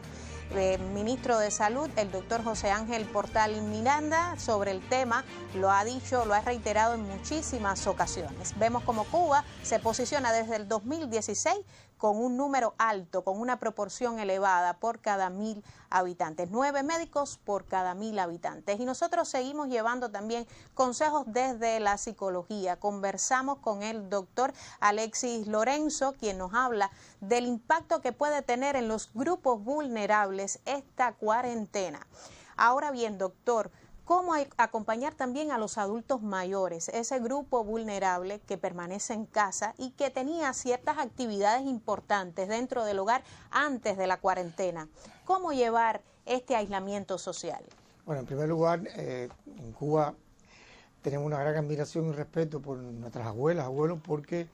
ministro de Salud, el doctor José Ángel Portal Miranda, sobre el tema. Lo ha dicho, lo ha reiterado en muchísimas ocasiones. Vemos como Cuba se posiciona desde el 2016 con un número alto, con una proporción elevada por cada 1000 habitantes. 9 médicos por cada 1000 habitantes. Y nosotros seguimos llevando también consejos desde la psicología. Conversamos con el doctor Alexis Lorenzo, quien nos habla del impacto que puede tener en los grupos vulnerables esta cuarentena. Ahora bien, doctor, ¿cómo acompañar también a los adultos mayores, ese grupo vulnerable que permanece en casa y que tenía ciertas actividades importantes dentro del hogar antes de la cuarentena? ¿Cómo llevar este aislamiento social? Bueno, en primer lugar, en Cuba tenemos una gran admiración y respeto por nuestras abuelas, abuelos, porque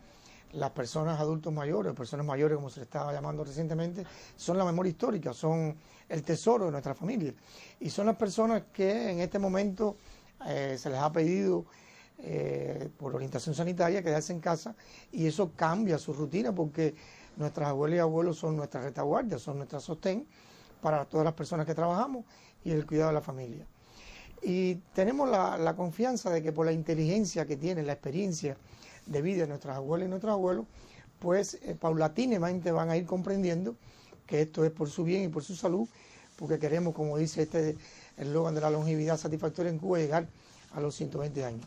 las personas adultos mayores, personas mayores como se les estaba llamando recientemente, son la memoria histórica, son el tesoro de nuestra familia. Y son las personas que en este momento se les ha pedido por orientación sanitaria quedarse en casa, y eso cambia su rutina porque nuestras abuelas y abuelos son nuestra retaguardia, son nuestra sostén para todas las personas que trabajamos y el cuidado de la familia. Y tenemos la confianza de que por la inteligencia que tienen, la experiencia de vida de nuestras abuelas y nuestros abuelos, pues paulatinamente van a ir comprendiendo que esto es por su bien y por su salud, porque queremos, como dice el eslogan de la longevidad satisfactoria en Cuba, llegar a los 120 años.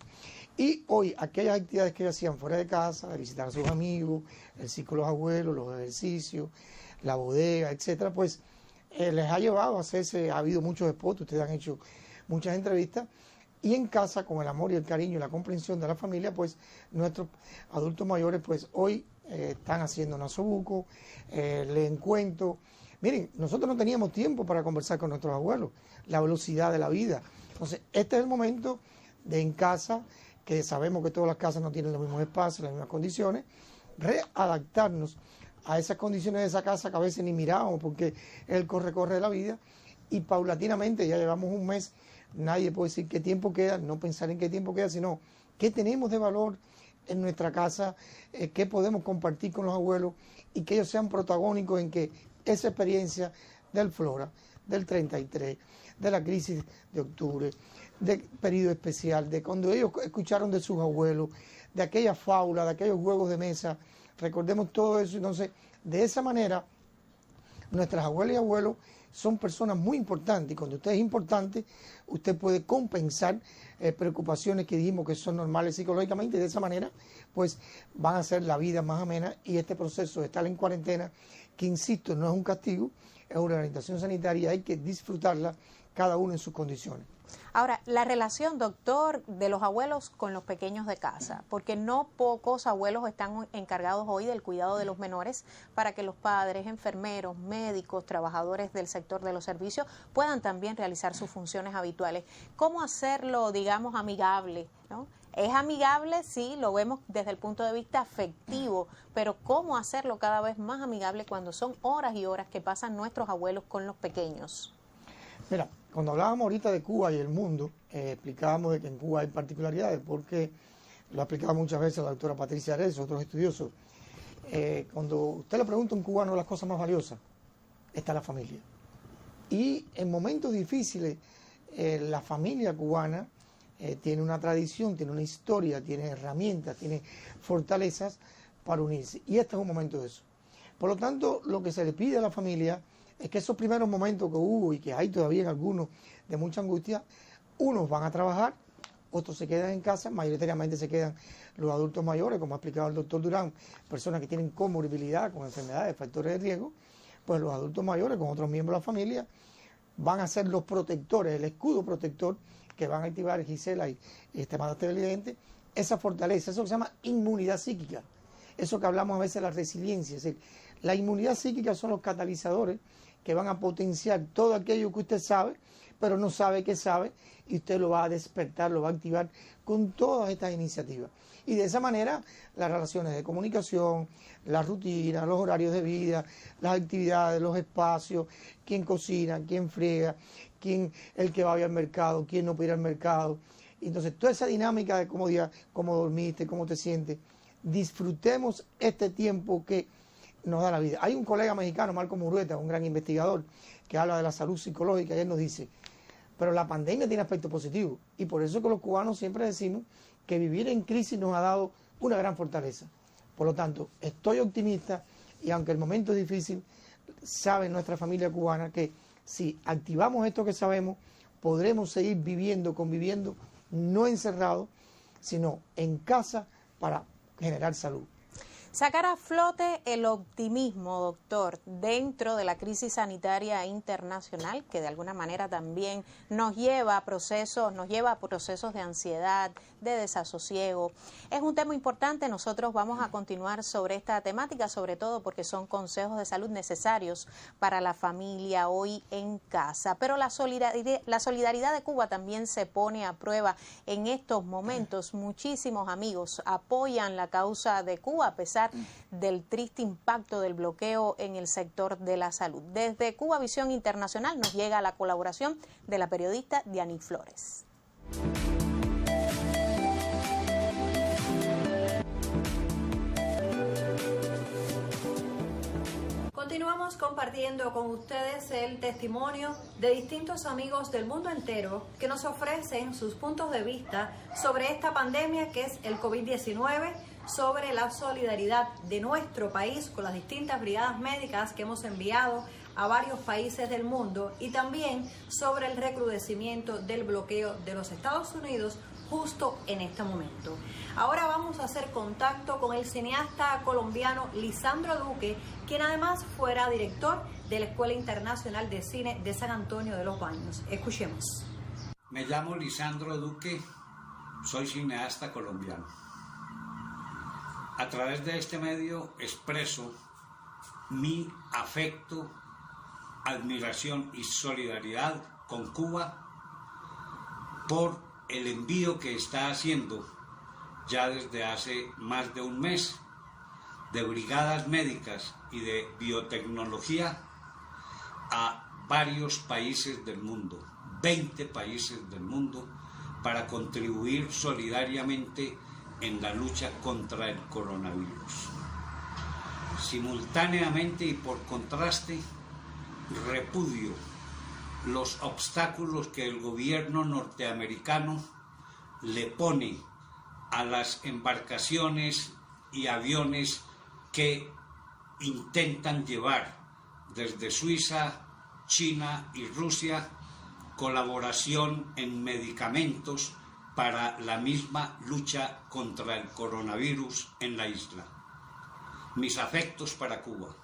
Y hoy, aquellas actividades que ellos hacían fuera de casa, de visitar a sus amigos, el ciclo de los abuelos, los ejercicios, la bodega, etcétera, pues les ha llevado a hacerse, ha habido muchos spots, ustedes han hecho muchas entrevistas, y en casa, con el amor y el cariño y la comprensión de la familia, pues nuestros adultos mayores pues hoy están haciendo nasobuco, leen cuentos. Miren, nosotros no teníamos tiempo para conversar con nuestros abuelos, la velocidad de la vida. Entonces, este es el momento de en casa, que sabemos que todas las casas no tienen los mismos espacios, las mismas condiciones, readaptarnos a esas condiciones de esa casa que a veces ni mirábamos porque es el corre-corre de la vida, y paulatinamente, ya llevamos un mes, nadie puede decir qué tiempo queda, no pensar en qué tiempo queda, sino qué tenemos de valor en nuestra casa, qué podemos compartir con los abuelos, y que ellos sean protagónicos en que esa experiencia del Flora, del 33, de la crisis de octubre, del periodo especial, de cuando ellos escucharon de sus abuelos, de aquella fábula, de aquellos juegos de mesa, recordemos todo eso. Entonces, de esa manera, nuestras abuelas y abuelos son personas muy importantes, y cuando usted es importante, usted puede compensar preocupaciones que dijimos que son normales psicológicamente, y de esa manera, pues van a hacer la vida más amena, y este proceso de estar en cuarentena, que insisto, no es un castigo, es una orientación sanitaria, hay que disfrutarla cada uno en sus condiciones. Ahora, la relación, doctor, de los abuelos con los pequeños de casa, porque no pocos abuelos están encargados hoy del cuidado de los menores para que los padres, enfermeros, médicos, trabajadores del sector de los servicios puedan también realizar sus funciones habituales. ¿Cómo hacerlo, digamos, amigable, ¿no?, Es amigable, sí, lo vemos desde el punto de vista afectivo, pero ¿cómo hacerlo cada vez más amigable cuando son horas y horas que pasan nuestros abuelos con los pequeños? Mira, cuando hablábamos ahorita de Cuba y el mundo, explicábamos de que en Cuba hay particularidades, porque lo ha explicado muchas veces la doctora Patricia Arezzo, otros estudiosos. Cuando usted le pregunta a un cubano las cosas más valiosas, está la familia. Y en momentos difíciles, la familia cubana tiene una tradición, tiene una historia, tiene herramientas, tiene fortalezas para unirse. Y este es un momento de eso. Por lo tanto, lo que se le pide a la familia es que esos primeros momentos que hubo y que hay todavía en algunos de mucha angustia, unos van a trabajar, otros se quedan en casa, mayoritariamente se quedan los adultos mayores, como ha explicado el doctor Durán, personas que tienen comorbilidad con enfermedades, factores de riesgo, pues los adultos mayores con otros miembros de la familia van a ser los protectores, el escudo protector que van a activar Gisela y Amanda Televidente, esa fortaleza, eso que se llama inmunidad psíquica, eso que hablamos a veces de la resiliencia, es decir, la inmunidad psíquica son los catalizadores que van a potenciar todo aquello que usted sabe, pero no sabe que sabe, y usted lo va a despertar, lo va a activar con todas estas iniciativas. Y de esa manera, las relaciones de comunicación, las rutinas, los horarios de vida, las actividades, los espacios, quién cocina, quién friega, quién el que va al mercado, quién no puede ir al mercado. Entonces, toda esa dinámica de comodidad, cómo dormiste, cómo te sientes, disfrutemos este tiempo que nos da la vida. Hay un colega mexicano, Marco Murueta, un gran investigador, que habla de la salud psicológica y él nos dice, pero la pandemia tiene aspectos positivos y por eso que los cubanos siempre decimos que vivir en crisis nos ha dado una gran fortaleza. Por lo tanto, estoy optimista y aunque el momento es difícil, sabe nuestra familia cubana que si activamos esto que sabemos, podremos seguir viviendo, conviviendo, no encerrados, sino en casa para generar salud. Sacar a flote el optimismo, doctor, dentro de la crisis sanitaria internacional, que de alguna manera también nos lleva a procesos de ansiedad, de desasosiego. Es un tema importante, nosotros vamos a continuar sobre esta temática, sobre todo porque son consejos de salud necesarios para la familia hoy en casa. Pero la solidaridad de Cuba también se pone a prueba en estos momentos. Muchísimos amigos apoyan la causa de Cuba a pesar del triste impacto del bloqueo en el sector de la salud. Desde Cuba Visión Internacional nos llega la colaboración de la periodista Diany Flores. Continuamos compartiendo con ustedes el testimonio de distintos amigos del mundo entero que nos ofrecen sus puntos de vista sobre esta pandemia que es el COVID-19, sobre la solidaridad de nuestro país con las distintas brigadas médicas que hemos enviado a varios países del mundo y también sobre el recrudecimiento del bloqueo de los Estados Unidos justo en este momento. Ahora vamos a hacer contacto con el cineasta colombiano Lisandro Duque, quien además fuera director de la Escuela Internacional de Cine de San Antonio de los Baños. Escuchemos. Me llamo Lisandro Duque, soy cineasta colombiano. A través de este medio expreso mi afecto, admiración y solidaridad con Cuba por el envío que está haciendo ya desde hace más de un mes de brigadas médicas y de biotecnología a varios países del mundo, 20 países del mundo, para contribuir solidariamente en la lucha contra el coronavirus. Simultáneamente y por contraste, repudio los obstáculos que el gobierno norteamericano le pone a las embarcaciones y aviones que intentan llevar desde Suiza, China y Rusia colaboración en medicamentos para la misma lucha contra el coronavirus en la isla. Mis afectos para Cuba.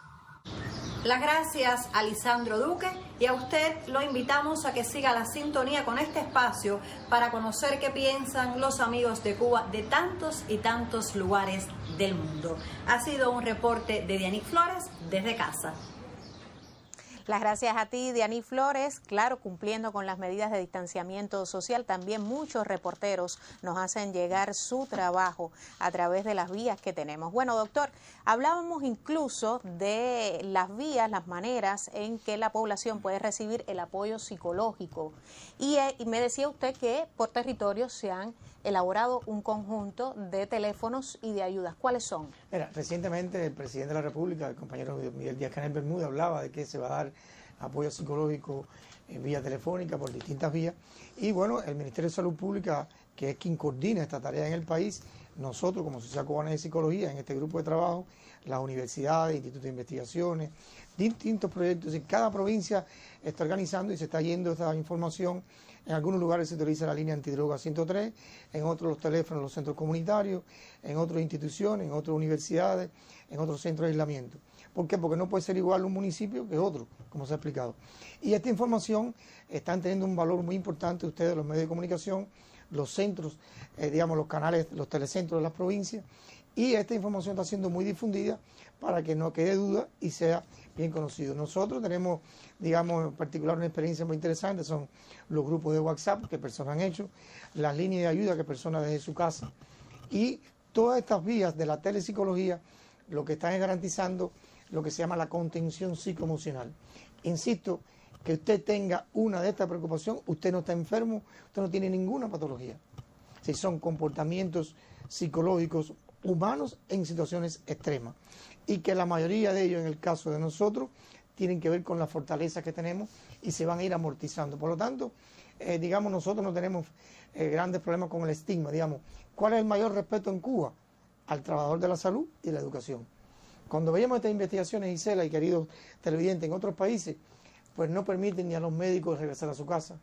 Las gracias a Lisandro Duque y a usted lo invitamos a que siga la sintonía con este espacio para conocer qué piensan los amigos de Cuba de tantos y tantos lugares del mundo. Ha sido un reporte de Diany Flores desde casa. Las gracias a ti, Diany Flores. Claro, cumpliendo con las medidas de distanciamiento social, también muchos reporteros nos hacen llegar su trabajo a través de las vías que tenemos. Bueno, doctor, hablábamos incluso de las vías, las maneras en que la población puede recibir el apoyo psicológico. Y me decía usted que por territorio se han elaborado un conjunto de teléfonos y de ayudas. ¿Cuáles son? Mira, recientemente el presidente de la República, el compañero Miguel Díaz-Canel Bermúdez, hablaba de que se va a dar apoyo psicológico en vía telefónica por distintas vías. Y bueno, el Ministerio de Salud Pública, que es quien coordina esta tarea en el país, nosotros como Sociedad Cubana de Psicología, en este grupo de trabajo, las universidades, institutos de investigaciones, distintos proyectos, y cada provincia está organizando y se está yendo esta información. En algunos lugares se utiliza la línea antidroga 103, en otros los teléfonos, los centros comunitarios, en otras instituciones, en otras universidades, en otros centros de aislamiento. ¿Por qué? Porque no puede ser igual un municipio que otro, como se ha explicado. Y esta información están teniendo un valor muy importante ustedes, los medios de comunicación, los centros, digamos los canales, los telecentros de las provincias, y esta información está siendo muy difundida para que no quede duda y sea bien conocido. Nosotros tenemos, digamos, en particular una experiencia muy interesante, son los grupos de WhatsApp que personas han hecho, las líneas de ayuda que personas desde su casa, y todas estas vías de la telepsicología lo que están es garantizando lo que se llama la contención psicoemocional. Insisto, que usted tenga una de estas preocupaciones, usted no está enfermo, usted no tiene ninguna patología. Si son comportamientos psicológicos humanos en situaciones extremas, y que la mayoría de ellos, en el caso de nosotros, tienen que ver con la fortaleza que tenemos y se van a ir amortizando. Por lo tanto, digamos, nosotros no tenemos grandes problemas con el estigma. Digamos, ¿cuál es el mayor respeto en Cuba? Al trabajador de la salud y la educación. Cuando veíamos estas investigaciones, Gisela y queridos televidentes, en otros países, pues no permiten ni a los médicos regresar a su casa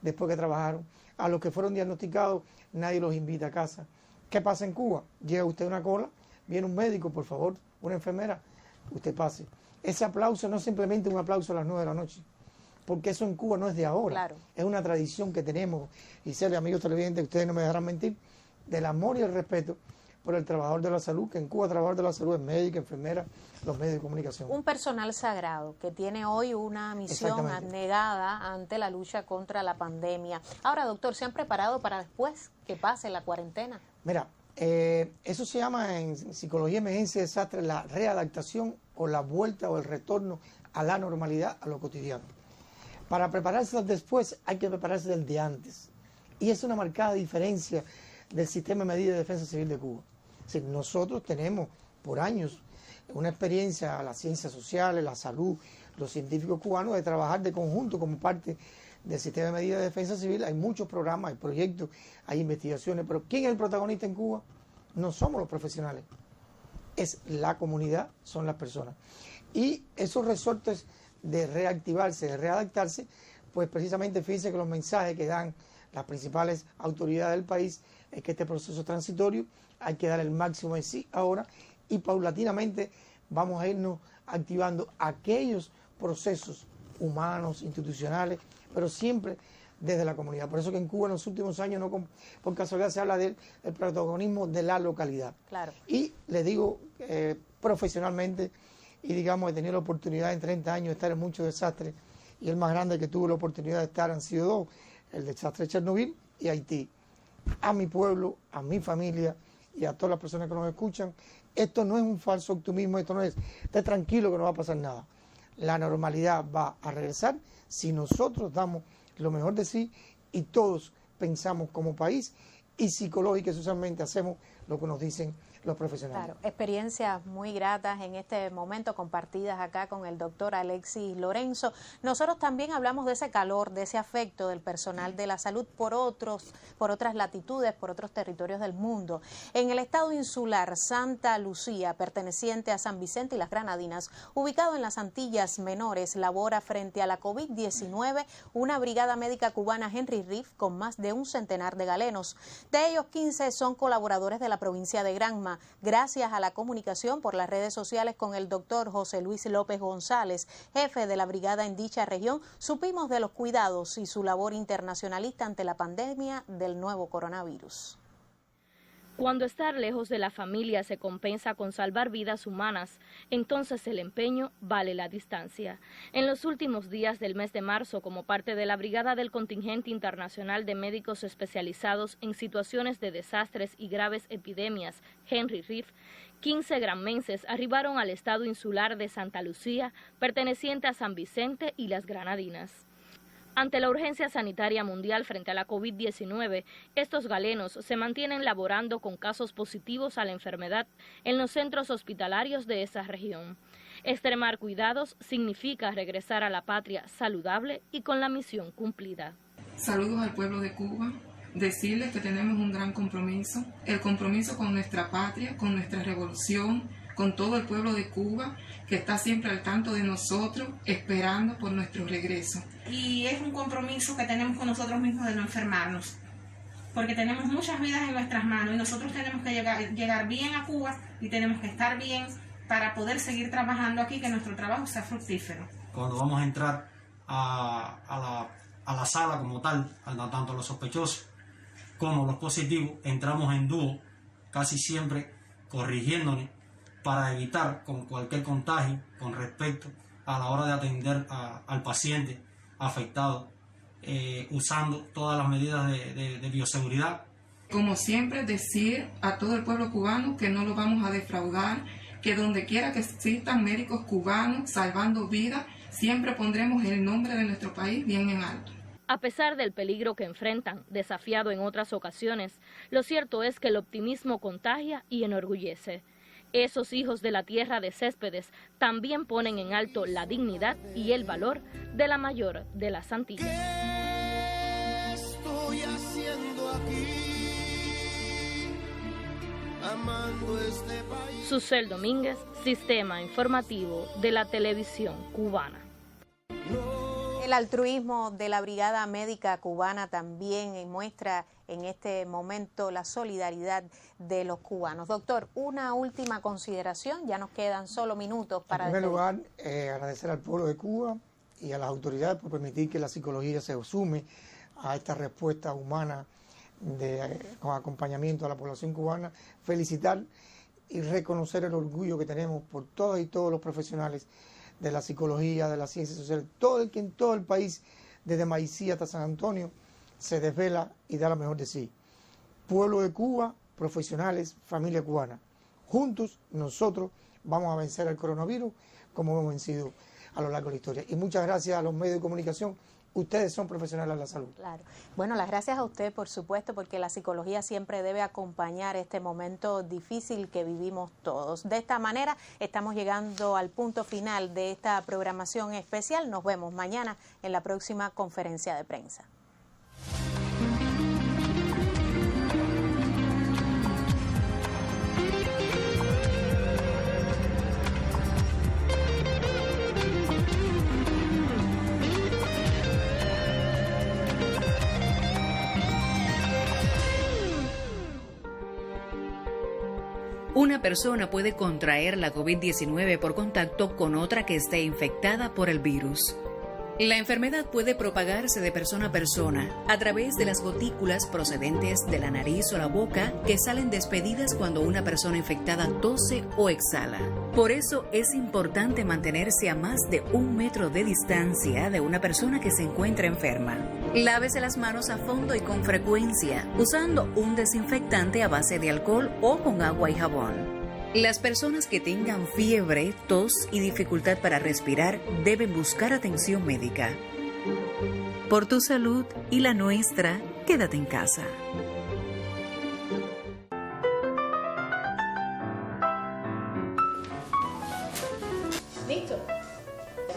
después que trabajaron. A los que fueron diagnosticados, nadie los invita a casa. ¿Qué pasa en Cuba? Llega usted a una cola, viene un médico, por favor, una enfermera, usted pase. Ese aplauso no es simplemente un aplauso a las 9 de la noche, porque eso en Cuba no es de ahora. Claro. Es una tradición que tenemos, Gisela, amigos televidentes, ustedes no me dejarán mentir, del amor y el respeto por el trabajador de la salud, que en Cuba el trabajador de la salud es médico, enfermera, los medios de comunicación. Un personal sagrado que tiene hoy una misión abnegada ante la lucha contra la pandemia. Ahora, doctor, ¿se han preparado para después que pase la cuarentena? Mira, eso se llama en psicología de emergencia y desastre la readaptación o la vuelta o el retorno a la normalidad, a lo cotidiano. Para prepararse después hay que prepararse del de antes. Y es una marcada diferencia del sistema de medidas de defensa civil de Cuba. Es decir, nosotros tenemos por años una experiencia, las ciencias sociales, la salud, los científicos cubanos, de trabajar de conjunto como parte del sistema de medidas de defensa civil. Hay muchos programas, hay proyectos, hay investigaciones, pero ¿quién es el protagonista en Cuba? No somos los profesionales, es la comunidad, son las personas. Y esos resortes de reactivarse, de readaptarse, pues precisamente fíjense que los mensajes que dan las principales autoridades del país es que este proceso transitorio hay que dar el máximo de sí ahora y paulatinamente vamos a irnos activando aquellos procesos humanos, institucionales, pero siempre desde la comunidad. Por eso que en Cuba en los últimos años, no por casualidad, se habla del protagonismo de la localidad. Claro. Y les digo profesionalmente, y digamos, he tenido la oportunidad en 30 años de estar en muchos desastres, y el más grande que tuve la oportunidad de estar han sido dos, el desastre de Chernobyl y Haití. A mi pueblo, a mi familia y a todas las personas que nos escuchan, esto no es un falso optimismo, esto no es, esté tranquilo que no va a pasar nada. La normalidad va a regresar si nosotros damos lo mejor de sí y todos pensamos como país y psicológica y socialmente hacemos lo que nos dicen los profesionales. Claro, experiencias muy gratas en este momento compartidas acá con el doctor Alexis Lorenzo. Nosotros también hablamos de ese calor, de ese afecto del personal de la salud por otras latitudes, por otros territorios del mundo. En el estado insular Santa Lucía, perteneciente a San Vicente y las Granadinas, ubicado en las Antillas Menores, labora frente a la COVID-19 una brigada médica cubana Henry Riff con más de un centenar de galenos. De ellos, 15 son colaboradores de la provincia de Granma. Gracias a la comunicación por las redes sociales con el doctor José Luis López González, jefe de la brigada en dicha región, supimos de los cuidados y su labor internacionalista ante la pandemia del nuevo coronavirus. Cuando estar lejos de la familia se compensa con salvar vidas humanas, entonces el empeño vale la distancia. En los últimos días del mes de marzo, como parte de la brigada del contingente internacional de médicos especializados en situaciones de desastres y graves epidemias, Henry Reef, 15 granmenses arribaron al estado insular de Santa Lucía, perteneciente a San Vicente y las Granadinas. Ante la urgencia sanitaria mundial frente a la COVID-19, estos galenos se mantienen laborando con casos positivos a la enfermedad en los centros hospitalarios de esa región. Extremar cuidados significa regresar a la patria saludable y con la misión cumplida. Saludos al pueblo de Cuba, decirles que tenemos un gran compromiso, el compromiso con nuestra patria, con nuestra revolución, con todo el pueblo de Cuba, que está siempre al tanto de nosotros, esperando por nuestro regreso. Y es un compromiso que tenemos con nosotros mismos de no enfermarnos, porque tenemos muchas vidas en nuestras manos y nosotros tenemos que llegar bien a Cuba y tenemos que estar bien para poder seguir trabajando aquí, que nuestro trabajo sea fructífero. Cuando vamos a entrar a la sala como tal, tanto los sospechosos como los positivos, entramos en dúo, casi siempre corrigiéndonos para evitar con cualquier contagio con respecto a la hora de atender al paciente afectado, usando todas las medidas de bioseguridad. Como siempre, decir a todo el pueblo cubano que no lo vamos a defraudar, que donde quiera que existan médicos cubanos salvando vidas, siempre pondremos el nombre de nuestro país bien en alto. A pesar del peligro que enfrentan, desafiado en otras ocasiones, lo cierto es que el optimismo contagia y enorgullece. Esos hijos de la tierra de Céspedes también ponen en alto la dignidad y el valor de la mayor de las Antillas. ¿Qué estoy haciendo aquí? Amando este país. Susel Domínguez, Sistema Informativo de la Televisión Cubana. El altruismo de la Brigada Médica Cubana también muestra en este momento la solidaridad de los cubanos. Doctor, una última consideración, ya nos quedan solo minutos para... En primer lugar, agradecer al pueblo de Cuba y a las autoridades por permitir que la psicología se sume a esta respuesta humana con acompañamiento a la población cubana, felicitar y reconocer el orgullo que tenemos por todas y todos los profesionales de la psicología, de las ciencias sociales, todo el que en todo el país, desde Maicía hasta San Antonio, se desvela y da lo mejor de sí. Pueblo de Cuba, profesionales, familia cubana. Juntos nosotros vamos a vencer al coronavirus como hemos vencido a lo largo de la historia. Y muchas gracias a los medios de comunicación. Ustedes son profesionales de la salud. Claro. Bueno, las gracias a usted, por supuesto, porque la psicología siempre debe acompañar este momento difícil que vivimos todos. De esta manera, estamos llegando al punto final de esta programación especial. Nos vemos mañana en la próxima conferencia de prensa. Una persona puede contraer la COVID-19 por contacto con otra que esté infectada por el virus. La enfermedad puede propagarse de persona a persona a través de las gotículas procedentes de la nariz o la boca que salen despedidas cuando una persona infectada tose o exhala. Por eso es importante mantenerse a más de 1 metro de distancia de una persona que se encuentra enferma. Lávese las manos a fondo y con frecuencia, usando un desinfectante a base de alcohol o con agua y jabón. Las personas que tengan fiebre, tos y dificultad para respirar deben buscar atención médica. Por tu salud y la nuestra, quédate en casa. Listo.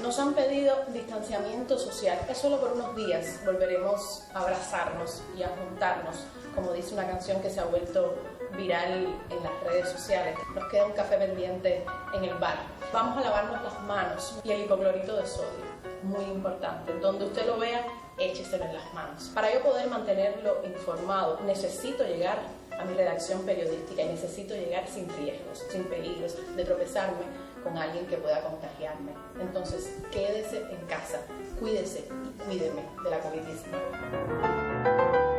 Nos han pedido distanciamiento social. Es solo por unos días. Volveremos a abrazarnos y a juntarnos, como dice una canción que se ha vuelto viral en las redes sociales. Nos queda un café pendiente en el bar. Vamos a lavarnos las manos y el hipoclorito de sodio, muy importante. Donde usted lo vea, écheselo en las manos. Para yo poder mantenerlo informado, necesito llegar a mi redacción periodística y necesito llegar sin riesgos, sin peligros de tropezarme con alguien que pueda contagiarme. Entonces, quédese en casa, cuídese y cuídeme de la COVID-19.